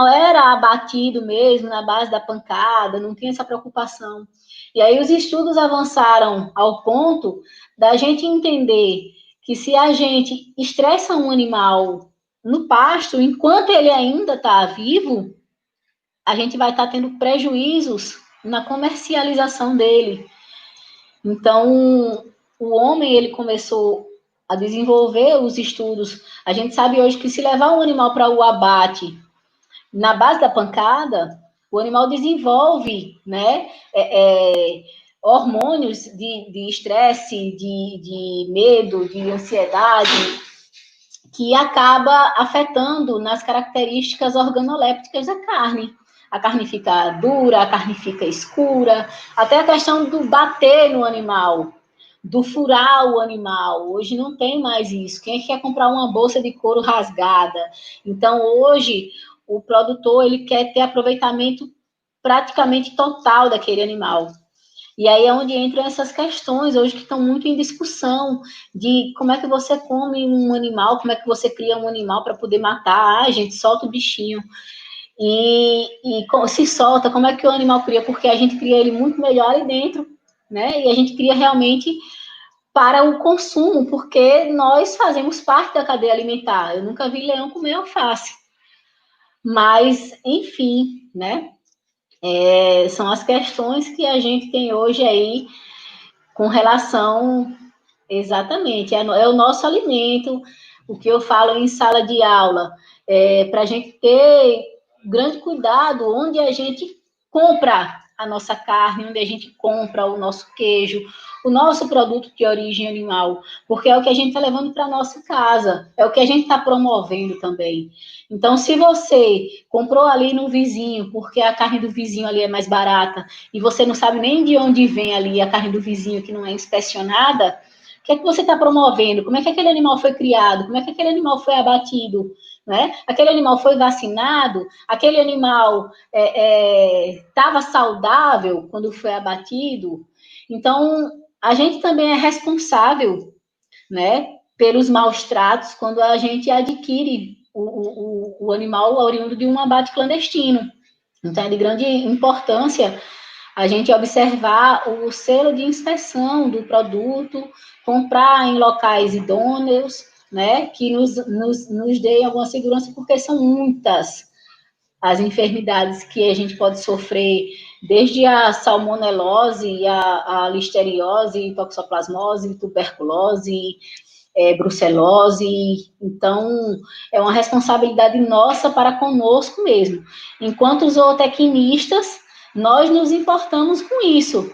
era abatido mesmo na base da pancada, não tinha essa preocupação. E aí os estudos avançaram ao ponto da gente entender que se a gente estressa um animal no pasto, enquanto ele ainda está vivo, a gente vai estar tendo prejuízos na comercialização dele. Então, o homem, ele começou a desenvolver os estudos. A gente sabe hoje que se levar um animal para o abate na base da pancada, o animal desenvolve, né, hormônios de estresse, de medo, de ansiedade, que acaba afetando nas características organolépticas da carne. A carne fica dura, a carne fica escura, até a questão do bater no animal, do furar o animal. Hoje não tem mais isso. Quem é que quer comprar uma bolsa de couro rasgada? Então, hoje, o produtor ele quer ter aproveitamento praticamente total daquele animal. E aí é onde entram essas questões hoje que estão muito em discussão, de como é que você come um animal, como é que você cria um animal para poder matar. Ah, gente, solta o bichinho. E se solta, como é que o animal cria? Porque a gente cria ele muito melhor ali dentro, né? E a gente cria realmente para o consumo, porque nós fazemos parte da cadeia alimentar. Eu nunca vi leão comer alface. Mas, enfim, né? São as questões que a gente tem hoje aí com relação, exatamente, é o nosso alimento, o que eu falo em sala de aula, para a gente ter grande cuidado onde a gente compra a nossa carne, onde a gente compra o nosso queijo, o nosso produto de origem animal, porque é o que a gente está levando para a nossa casa, é o que a gente está promovendo também. Então, se você comprou ali no vizinho, porque a carne do vizinho ali é mais barata, e você não sabe nem de onde vem ali a carne do vizinho que não é inspecionada, o que é que você está promovendo? Como é que aquele animal foi criado? Como é que aquele animal foi abatido? Né? Aquele animal foi vacinado? Aquele animal estava saudável quando foi abatido? Então, a gente também é responsável, né, pelos maus tratos quando a gente adquire o animal oriundo de um abate clandestino. Então, é de grande importância a gente observar o selo de inspeção do produto, comprar em locais idôneos, né, que nos deem alguma segurança, porque são muitas as enfermidades que a gente pode sofrer, desde a salmonelose, a listeriose, toxoplasmose, tuberculose, brucelose. Então, é uma responsabilidade nossa para conosco mesmo. Enquanto zootecnistas, nós nos importamos com isso.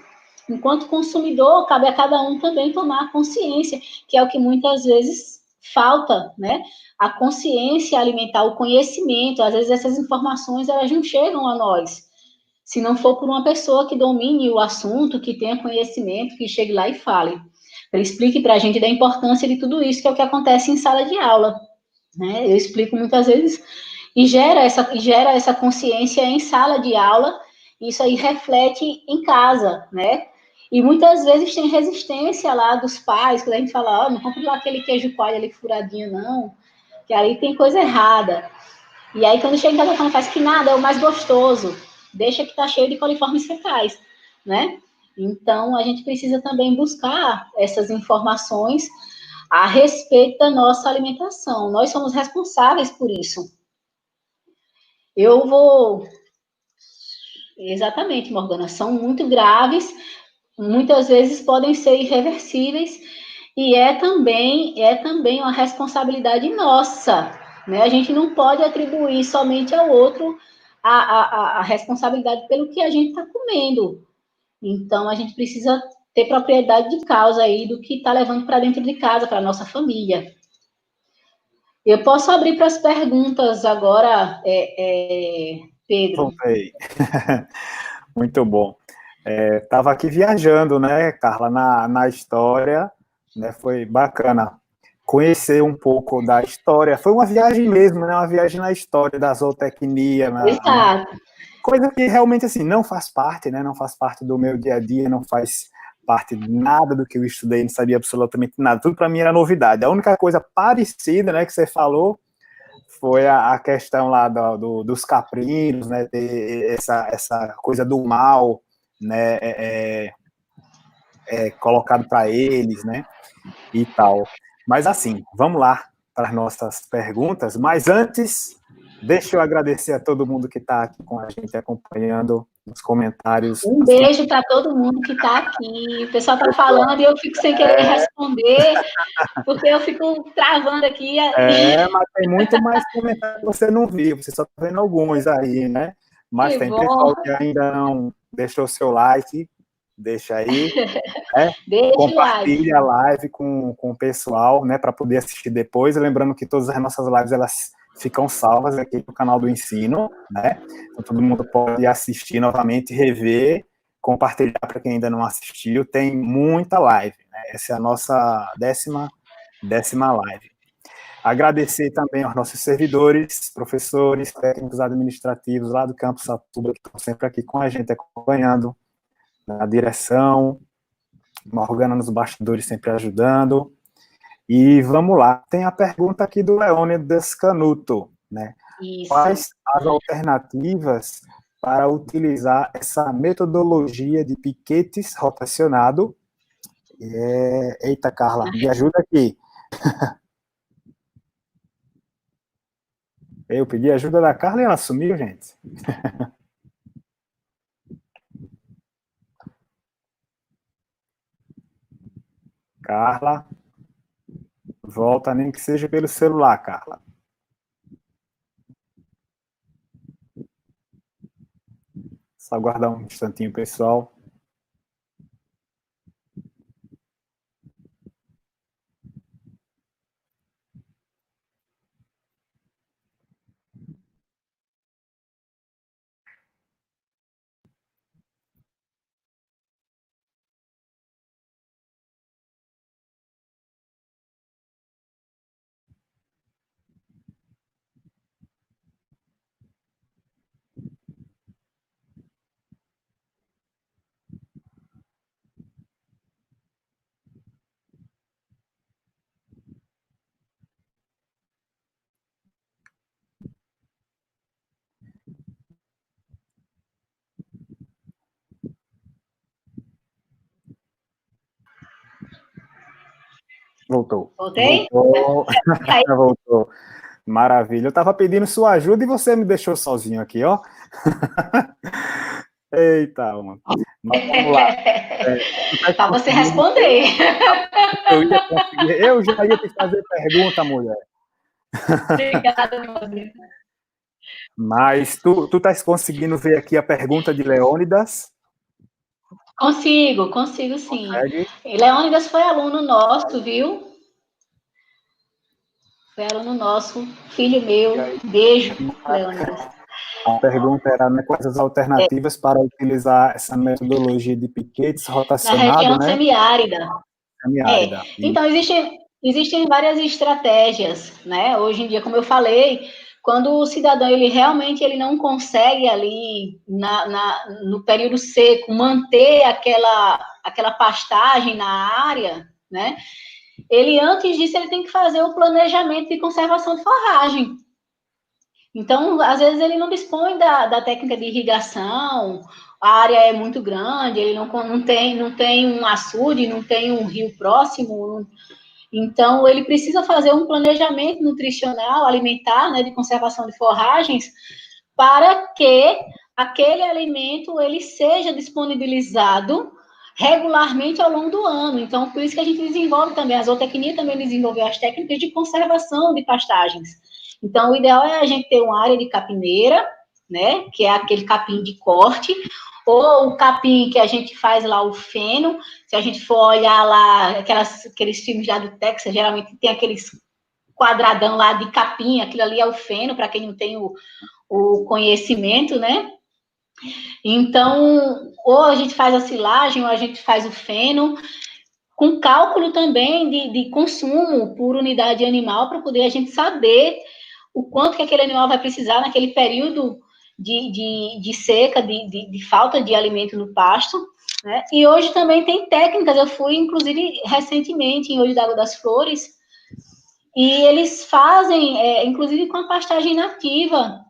Enquanto consumidor, cabe a cada um também tomar consciência, que é o que muitas vezes falta, né? A consciência alimentar, o conhecimento. Às vezes essas informações, elas não chegam a nós. Se não for por uma pessoa que domine o assunto, que tenha conhecimento, que chegue lá e fale. Ele explique para a gente da importância de tudo isso, que é o que acontece em sala de aula. Né? Eu explico muitas vezes e gera essa consciência em sala de aula, isso aí reflete em casa, né? E muitas vezes tem resistência lá dos pais, quando a gente fala, não compre lá aquele queijo coalho ali furadinho, não, que ali tem coisa errada. E aí, quando chega em casa, fala, faz que nada, é o mais gostoso, deixa que tá cheio de coliformes fecais, né? Então, a gente precisa também buscar essas informações a respeito da nossa alimentação. Nós somos responsáveis por isso. Eu vou Exatamente, Morgana, são muito graves, muitas vezes podem ser irreversíveis, e é também uma responsabilidade nossa, né? A gente não pode atribuir somente ao outro a responsabilidade pelo que a gente está comendo. Então, a gente precisa ter propriedade de causa aí do que está levando para dentro de casa, para a nossa família. Eu posso abrir para as perguntas agora, Pedro? Voltei. Muito bom. Tava aqui viajando, né, Carla, na história, né? Foi bacana conhecer um pouco da história. Foi uma viagem mesmo, né? Uma viagem na história da zootecnia, né? Exato. Coisa que realmente assim não faz parte, né? Não faz parte do meu dia a dia, não faz parte de nada do que eu estudei, não sabia absolutamente nada. Tudo para mim era novidade. A única coisa parecida, né, que você falou foi a questão lá dos caprinos, né? Ter essa coisa do mal, né? Colocado para eles, né? E tal. Mas assim, vamos lá para as nossas perguntas. Mas antes, deixa eu agradecer a todo mundo que está aqui com a gente acompanhando nos comentários. Um beijo para todo mundo que está aqui. O pessoal está falando e eu fico sem querer responder, porque eu fico travando aqui. Mas tem muito mais comentários que você não viu, você só está vendo alguns aí, né? Mas Que tem bom. pessoal que ainda não deixou seu like, deixa aí, né? Deixa o like. Compartilha a live com o pessoal, né, para poder assistir depois. Lembrando que todas as nossas lives elas ficam salvas aqui no canal do Ensino, né? Então todo mundo pode assistir novamente, rever, compartilhar para quem ainda não assistiu. Tem muita live, né? Essa é a nossa décima live. Agradecer também aos nossos servidores, professores, técnicos administrativos lá do Campus Satuba, que estão sempre aqui com a gente, acompanhando na direção, Morgana nos bastidores sempre ajudando. E vamos lá, tem a pergunta aqui do Leônidas Canuto, né? Isso. Quais as alternativas para utilizar essa metodologia de piquetes rotacionado? Eita, Carla, me ajuda aqui. Eu pedi ajuda da Carla e ela sumiu, gente. Carla, volta nem que seja pelo celular, Carla. Só aguardar um instantinho, pessoal. Voltou. Voltei? Voltou. Voltou. Maravilha. Eu estava pedindo sua ajuda e você me deixou sozinho aqui, ó. Eita, mano. Mas vamos lá. Para você responder. Eu já ia te fazer pergunta, mulher. Obrigada, meu Deus. Mas tu estás conseguindo ver aqui a pergunta de Leônidas? Consigo sim. Consegue? Leônidas foi aluno nosso, viu? Foi aluno nosso, filho meu. Beijo, Leônidas. A pergunta era, né, quais as alternativas para utilizar essa metodologia de piquetes rotacionado, na região, né? Semiárida. Semiárida. Então, existem várias estratégias, né? Hoje em dia, como eu falei, quando o cidadão ele realmente não consegue ali no período seco manter aquela pastagem na área, né? Ele antes disso ele tem que fazer o planejamento de conservação de forragem. Então, às vezes ele não dispõe da técnica de irrigação, a área é muito grande, ele não tem um açude, não tem um rio próximo, então ele precisa fazer um planejamento nutricional, alimentar, né, de conservação de forragens, para que aquele alimento ele seja disponibilizado regularmente ao longo do ano. Então, por isso que a gente desenvolve também, a zootecnia também desenvolveu as técnicas de conservação de pastagens. Então, o ideal é a gente ter uma área de capineira, né, que é aquele capim de corte, ou o capim que a gente faz lá, o feno. Se a gente for olhar lá, aqueles filmes lá do Texas, geralmente tem aqueles quadradão lá de capim, aquilo ali é o feno, para quem não tem o conhecimento, né? Então, ou a gente faz a silagem, ou a gente faz o feno, com cálculo também de consumo por unidade animal, para poder a gente saber o quanto que aquele animal vai precisar naquele período de seca, de falta de alimento no pasto, né? E hoje também tem técnicas, eu fui, inclusive, recentemente em Olho d'Água das Flores, e eles fazem, inclusive com a pastagem nativa,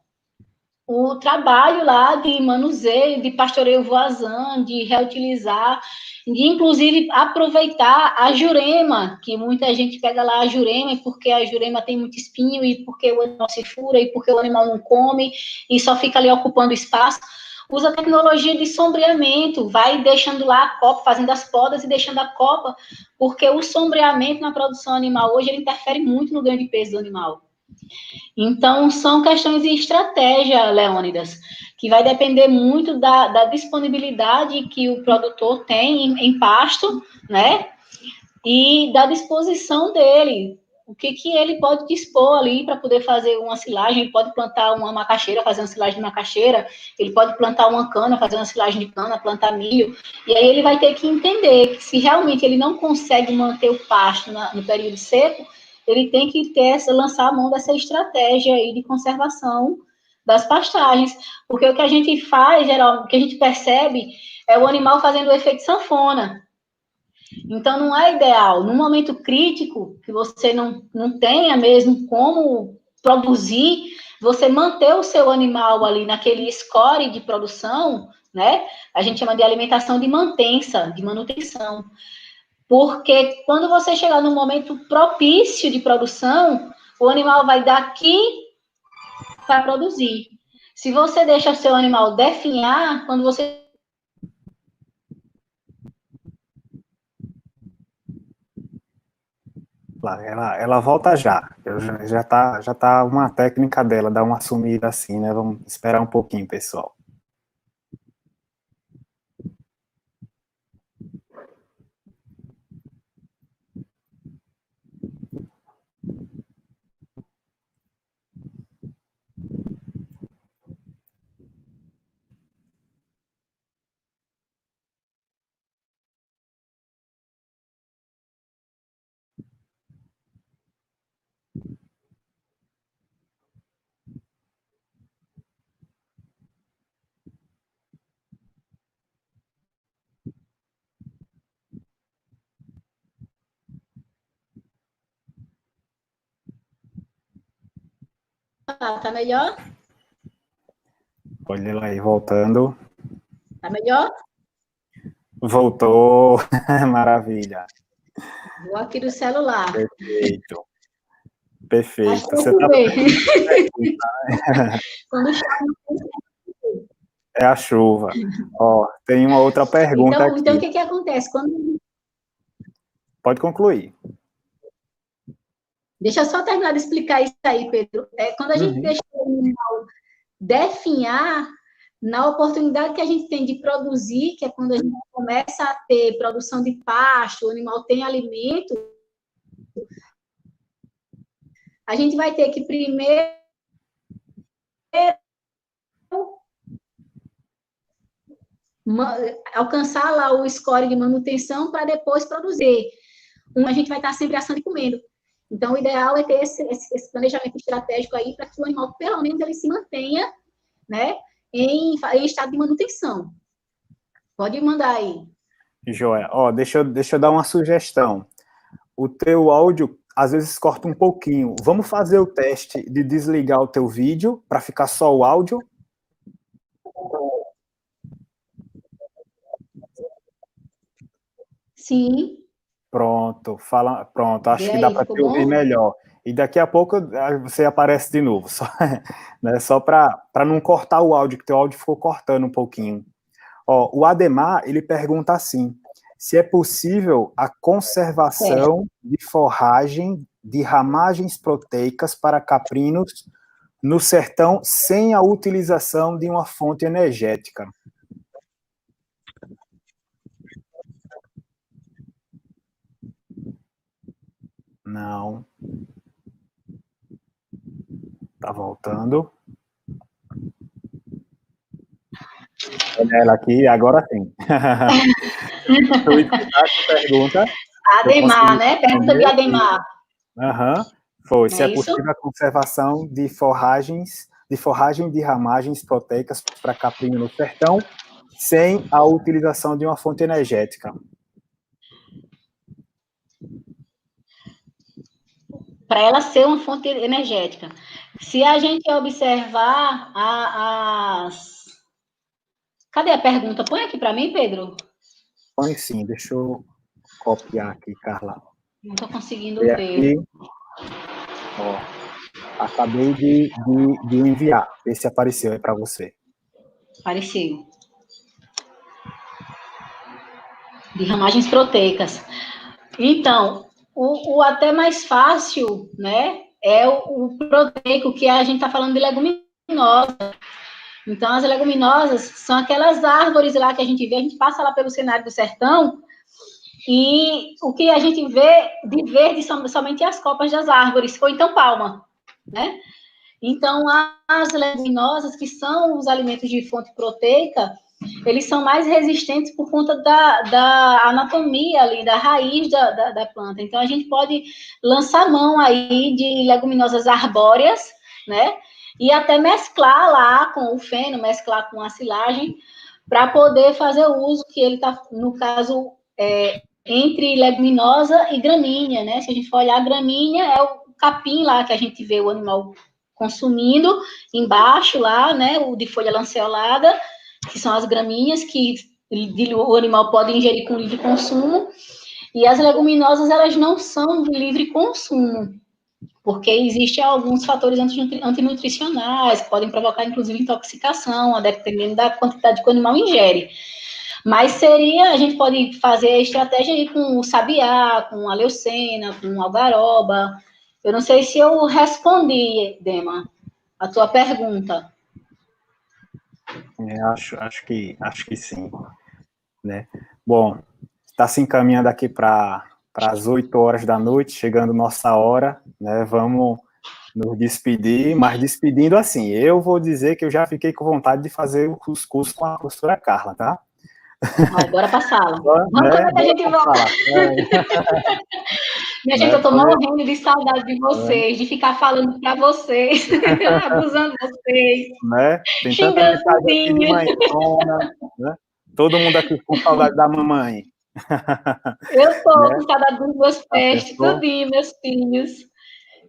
o trabalho lá de manuseio, de pastoreio voazã, de reutilizar, de inclusive aproveitar a jurema, que muita gente pega lá a jurema, e porque a jurema tem muito espinho, e porque o animal se fura, e porque o animal não come, e só fica ali ocupando espaço. Usa tecnologia de sombreamento, vai deixando lá a copa, fazendo as podas e deixando a copa, porque o sombreamento na produção animal hoje ele interfere muito no ganho de peso do animal. Então, são questões de estratégia, Leônidas, que vai depender muito da disponibilidade que o produtor tem em pasto, né? E da disposição dele. O que ele pode dispor ali para poder fazer uma silagem? Ele pode plantar uma macaxeira, fazer uma silagem de macaxeira, ele pode plantar uma cana, fazer uma silagem de cana, plantar milho, e aí ele vai ter que entender que se realmente ele não consegue manter o pasto no período seco, ele tem que lançar a mão dessa estratégia aí de conservação das pastagens, porque o que a gente faz, geralmente, o que a gente percebe é o animal fazendo o efeito sanfona. Então, não é ideal, num momento crítico, que você não tenha mesmo como produzir, você manter o seu animal ali naquele score de produção, né? A gente chama de alimentação de mantença, de manutenção. Porque quando você chegar num momento propício de produção, o animal vai daqui para produzir. Se você deixa o seu animal definhar, quando você Ela volta já. Já tá uma técnica dela, dar uma sumida assim, né? Vamos esperar um pouquinho, pessoal. tá melhor? Olha ela aí, voltando. Tá melhor? Voltou. Maravilha. Vou aqui do celular. Perfeito. Acho Perfeito. que Você eu estava ver. pergunta, né? Quando chove. É a chuva. Ó, tem uma outra pergunta Então o aqui. que acontece? Pode concluir. Deixa eu só terminar de explicar isso aí, Pedro. Quando a gente deixa o animal definhar, na oportunidade que a gente tem de produzir, que é quando a gente começa a ter produção de pasto, o animal tem alimento, a gente vai ter que primeiro alcançar lá o score de manutenção para depois produzir. A gente vai estar sempre assando e comendo. Então, o ideal é ter esse planejamento estratégico aí para que o animal, pelo menos, ele se mantenha, né, em estado de manutenção. Pode mandar aí. Joia. Ó, deixa eu dar uma sugestão. O teu áudio às vezes corta um pouquinho. Vamos fazer o teste de desligar o teu vídeo para ficar só o áudio? Sim. Pronto, pronto, acho Vê que dá aí, para ficou te ouvir bom? melhor. e daqui a pouco você aparece de novo, só, né, só para não cortar o áudio, que teu áudio ficou cortando um pouquinho. Ó, o Ademar, ele pergunta assim, se é possível a conservação de forragem de ramagens proteicas para caprinos no sertão sem a utilização de uma fonte energética. Não. Tá voltando. Olha ela aqui, agora sim. Eu escutar essa pergunta. Ademar, né? Pergunta de Ademar. Aham. Foi. Não Se é é isso? possível a conservação de forragem de ramagens proteicas para caprino no sertão, sem a utilização de uma fonte energética. Para ela ser uma fonte energética. Se a gente observar as. Cadê a pergunta? Põe aqui para mim, Pedro. Põe sim, deixa eu copiar aqui, Carla. Não estou conseguindo E ver. aqui, ó, acabei de enviar. Ver se apareceu aí para você. Apareceu. De ramagens proteicas. Então, o até mais fácil, né, é o proteico, que a gente está falando de leguminosa. Então, as leguminosas são aquelas árvores lá que a gente vê, a gente passa lá pelo cenário do sertão, e o que a gente vê de verde são somente as copas das árvores, ou então palma, né? Então, as leguminosas, que são os alimentos de fonte proteica, eles são mais resistentes por conta da anatomia ali, da raiz da planta. Então, a gente pode lançar mão aí de leguminosas arbóreas, né? E até mesclar lá com o feno, mesclar com a silagem, para poder fazer o uso que ele está, no caso, entre leguminosa e gramínea, né? Se a gente for olhar, a gramínea é o capim lá que a gente vê o animal consumindo, embaixo lá, né, o de folha lanceolada, que são as gramíneas que o animal pode ingerir com livre consumo, e as leguminosas, elas não são de livre consumo, porque existem alguns fatores antinutricionais, que podem provocar, inclusive, intoxicação, dependendo da quantidade que o animal ingere. Mas a gente pode fazer a estratégia aí com o sabiá, com a leucena, com a algaroba. Eu não sei se eu respondi, Dema, a tua pergunta. Acho que sim, né? Bom, está se encaminhando aqui para as 8 horas da noite, chegando nossa hora, né? Vamos nos despedir, mas despedindo assim, eu vou dizer que eu já fiquei com vontade de fazer o cuscuz com a professora Carla, tá? Ai, bora pra sala. Vamos, né? quando é que a gente volta? Minha gente, eu tô morrendo de saudade de vocês, de ficar falando pra vocês, abusando de vocês, né? Tem tanta xingando mensagem aqui de tudinho. mãezona, né? Todo mundo aqui com saudade da mamãe. Eu tô né? com saudade dos meus pestes, tudinho, meus filhos.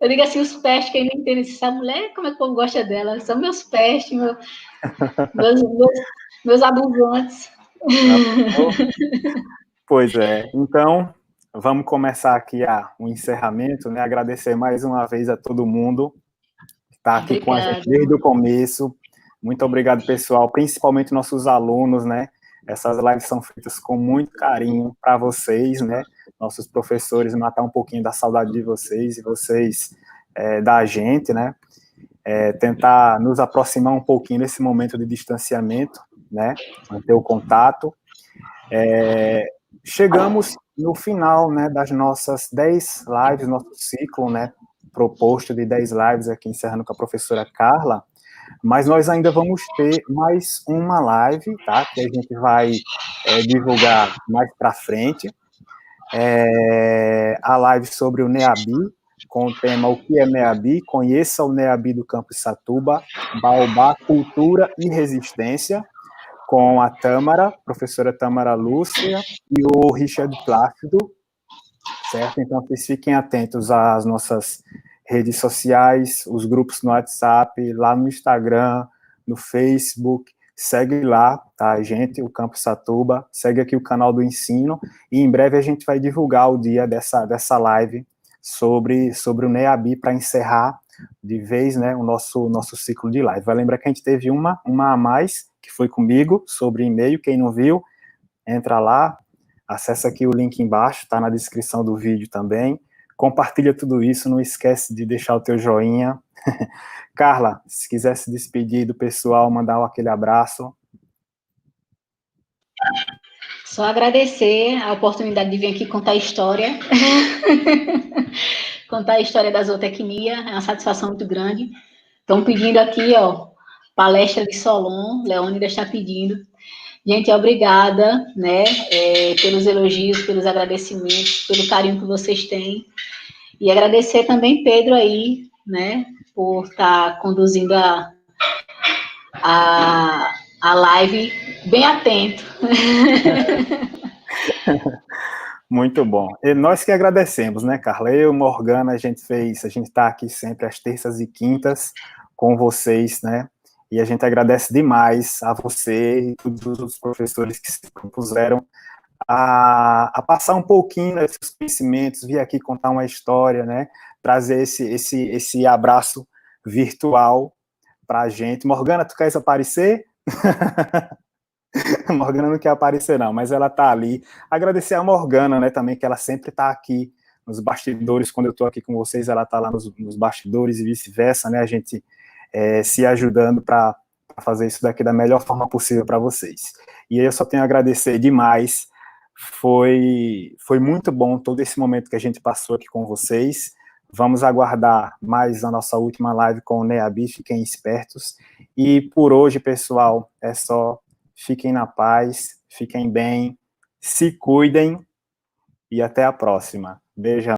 Eu digo assim, os pestes, quem não entende essa mulher, como é que eu gosto dela? São meus pestes, meus abusantes. Pois é, então vamos começar aqui o encerramento, né? Agradecer mais uma vez a todo mundo que está aqui com a gente desde o começo. Muito obrigado, pessoal, principalmente nossos alunos, né? Essas lives são feitas com muito carinho para vocês, né? Nossos professores, matar um pouquinho da saudade de vocês e vocês da gente, né? Tentar nos aproximar um pouquinho nesse momento de distanciamento, né? Manter o contato. Chegamos no final, né, das nossas 10 lives, nosso ciclo, né, proposto de 10 lives aqui, encerrando com a professora Carla, mas nós ainda vamos ter mais uma live, tá, que a gente vai divulgar mais para frente, a live sobre o NEABI, com o tema O que é NEABI? Conheça o NEABI do Campus Satuba, Baobá, Cultura e Resistência, com a Tâmara, professora Tâmara Lúcia, e o Richard Plácido, certo? Então, vocês fiquem atentos às nossas redes sociais, os grupos no WhatsApp, lá no Instagram, no Facebook, segue lá, tá, gente, o Campus Satuba, segue aqui o canal do Ensino, e em breve a gente vai divulgar o dia dessa live sobre o NEABI para encerrar de vez, né, o nosso ciclo de live. Vai lembrar que a gente teve uma a mais, que foi comigo, sobre e-mail. Quem não viu, entra lá, acessa aqui o link embaixo, está na descrição do vídeo também. Compartilha tudo isso, não esquece de deixar o teu joinha. Carla, se quiser se despedir do pessoal, mandar aquele abraço. Só agradecer a oportunidade de vir aqui contar a história. Contar a história da zootecnia, é uma satisfação muito grande. Estão pedindo aqui, ó, palestra de Solon, Leônidas está pedindo. Gente, obrigada, né, pelos elogios, pelos agradecimentos, pelo carinho que vocês têm. E agradecer também Pedro aí, né, por estar conduzindo a live bem atento. Muito bom. E nós que agradecemos, né, Carla? Eu, Morgana, a gente está aqui sempre às terças e quintas com vocês, né? E a gente agradece demais a você e todos os professores que se propuseram a passar um pouquinho desses conhecimentos, vir aqui contar uma história, né? Trazer esse abraço virtual para a gente. Morgana, tu queres aparecer? Morgana não quer aparecer, não, mas ela tá ali. Agradecer a Morgana, né, também, que ela sempre tá aqui nos bastidores. Quando eu tô aqui com vocês, ela tá lá nos bastidores e vice-versa, né? A gente se ajudando para fazer isso daqui da melhor forma possível para vocês. E aí eu só tenho a agradecer demais. Foi muito bom todo esse momento que a gente passou aqui com vocês. Vamos aguardar mais a nossa última live com o NEABI, fiquem espertos. E por hoje, pessoal, é só. Fiquem na paz, fiquem bem, se cuidem e até a próxima. Beijão.